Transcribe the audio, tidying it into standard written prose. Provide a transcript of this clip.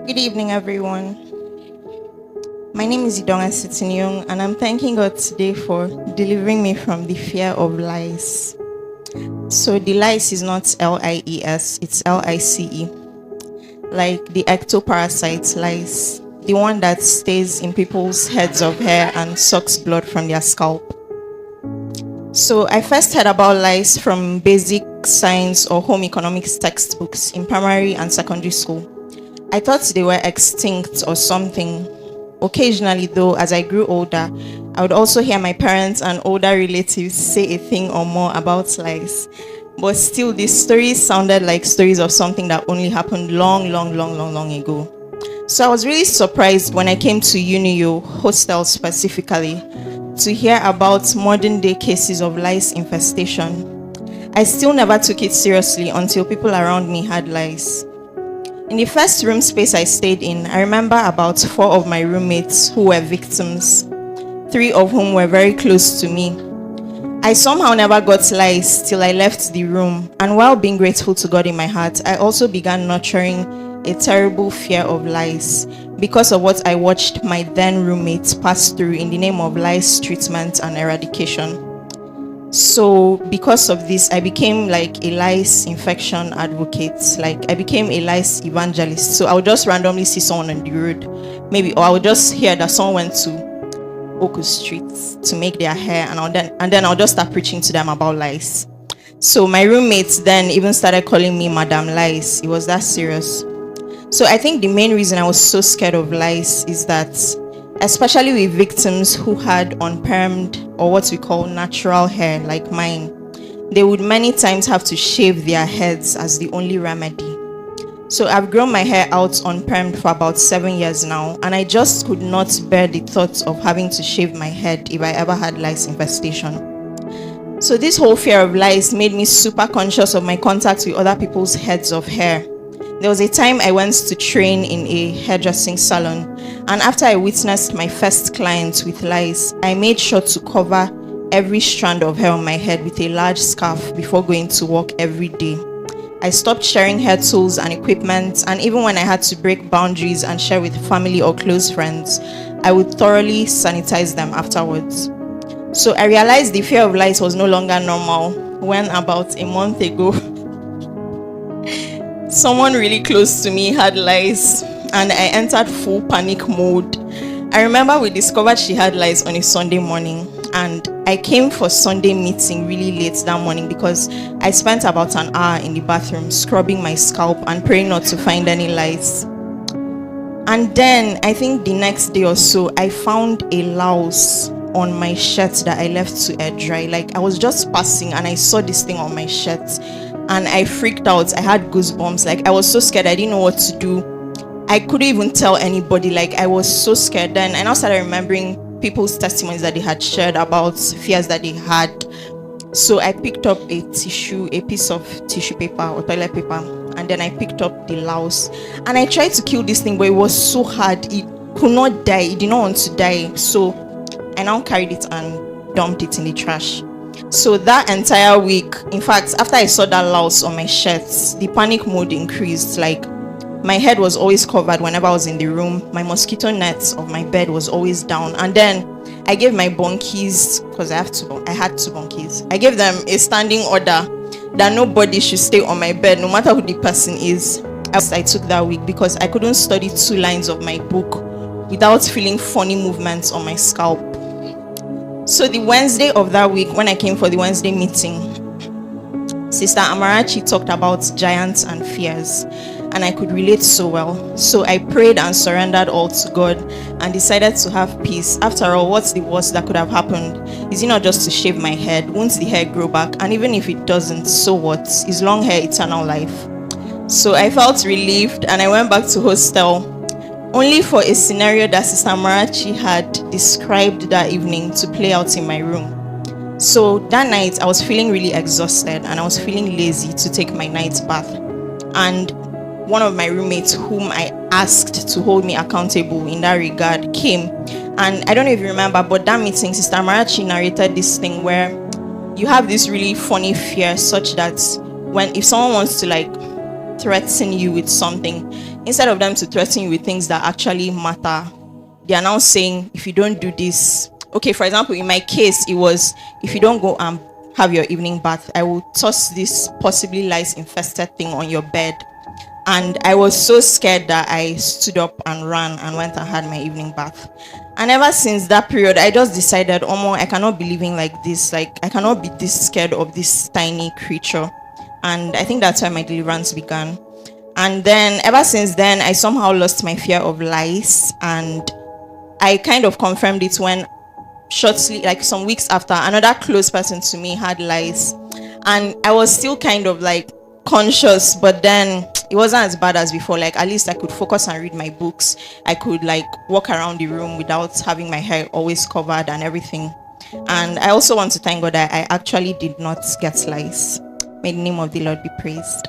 Good evening, everyone. My name is Idonga Sitinyong, and I'm thanking God today for delivering me from the fear of lice. So, the lice is not lies, it's lice, like the ectoparasite lice, the one that stays in people's heads of hair and sucks blood from their scalp. So, I first heard about lice from basic science or home economics textbooks in primary and secondary school. I thought they were extinct or something. Occasionally, though, as I grew older, I would also hear my parents and older relatives say a thing or more about lice. But still, these stories sounded like stories of something that only happened long ago. So I was really surprised when I came to UNIO, hostel specifically, to hear about modern day cases of lice infestation. I still never took it seriously until people around me had lice. In the first room space I stayed in, I remember about 4 of my roommates who were victims, 3 of whom were very close to me. I somehow never got lice till I left the room, and while being grateful to God in my heart, I also began nurturing a terrible fear of lice because of what I watched my then roommates pass through in the name of lice treatment and eradication. So because of this, I became like a lice infection advocate. Like I became a lice evangelist. So I would just randomly see someone on the road, maybe, or I would just hear that someone went to Oku Street to make their hair, and then I'll just start preaching to them about lice. So my roommates then even started calling me Madam Lice. It was that serious. So I think the main reason I was so scared of lice is that, especially with victims who had unpermed or what we call natural hair like mine, they would many times have to shave their heads as the only remedy. So I've grown my hair out unpermed for about 7 years now, and I just could not bear the thought of having to shave my head if I ever had lice infestation. So this whole fear of lice made me super conscious of my contact with other people's heads of hair. There was a time I went to train in a hairdressing salon, and after I witnessed my first client with lice, I made sure to cover every strand of hair on my head with a large scarf before going to work every day. I stopped sharing hair tools and equipment, and even when I had to break boundaries and share with family or close friends, I would thoroughly sanitize them afterwards. So I realized the fear of lice was no longer normal when about a month ago, someone really close to me had lice, and I entered full panic mode. I remember we discovered she had lice on a Sunday morning, and I came for Sunday meeting really late that morning because I spent about an hour in the bathroom scrubbing my scalp and praying not to find any lice. And then I think the next day or so, I found a louse on my shirt that I left to air dry. Like I was just passing and I saw this thing on my shirt, and I freaked out. I had goosebumps. Like I was so scared. I didn't know what to do. I couldn't even tell anybody. Like I was so scared. Then I now started remembering people's testimonies that they had shared about fears that they had. So I picked up a piece of tissue paper or toilet paper, and then I picked up the louse, and I tried to kill this thing, but it was so hard. It could not die. It did not want to die. So I now carried it and dumped it in the trash. So that entire week, in fact, after I saw that louse on my shirts, the panic mode increased. Like my head was always covered whenever I was in the room. My mosquito net of my bed was always down. And then I gave my bunkies, because I had 2 bunkies. I gave them a standing order that nobody should stay on my bed, no matter who the person is. I took that week because I couldn't study 2 lines of my book without feeling funny movements on my scalp. So the Wednesday of that week, when I came for the Wednesday meeting, Sister Amarachi talked about giants and fears, and I could relate so well. So I prayed and surrendered all to God and decided to have peace. After all, what's the worst that could have happened? Is it not just to shave my head? Won't the hair grow back? And even if it doesn't, so what? Is long hair eternal life? So I felt relieved, and I went back to hostel, only for a scenario that Sister Marachi had described that evening to play out in my room. So that night, I was feeling really exhausted, and I was feeling lazy to take my night bath. And one of my roommates, whom I asked to hold me accountable in that regard, came. And I don't know if you remember, but that meeting, Sister Marachi narrated this thing where you have this really funny fear, such that if someone wants to like threaten you with something, instead of them to threaten you with things that actually matter, they are now saying, if you don't do this, okay, for example, in my case, it was, if you don't go and have your evening bath, I will toss this possibly lice infested thing on your bed. And I was so scared that I stood up and ran and went and had my evening bath. And ever since that period, I just decided, Omo, I cannot be living like this. Like, I cannot be this scared of this tiny creature. And I think that's why my deliverance began. And then ever since then, I somehow lost my fear of lice. And I kind of confirmed it when shortly, like some weeks after, another close person to me had lice. And I was still kind of like conscious, but then it wasn't as bad as before. Like, at least I could focus and read my books. I could like walk around the room without having my hair always covered and everything. And I also want to thank God that I actually did not get lice. May the name of the Lord be praised.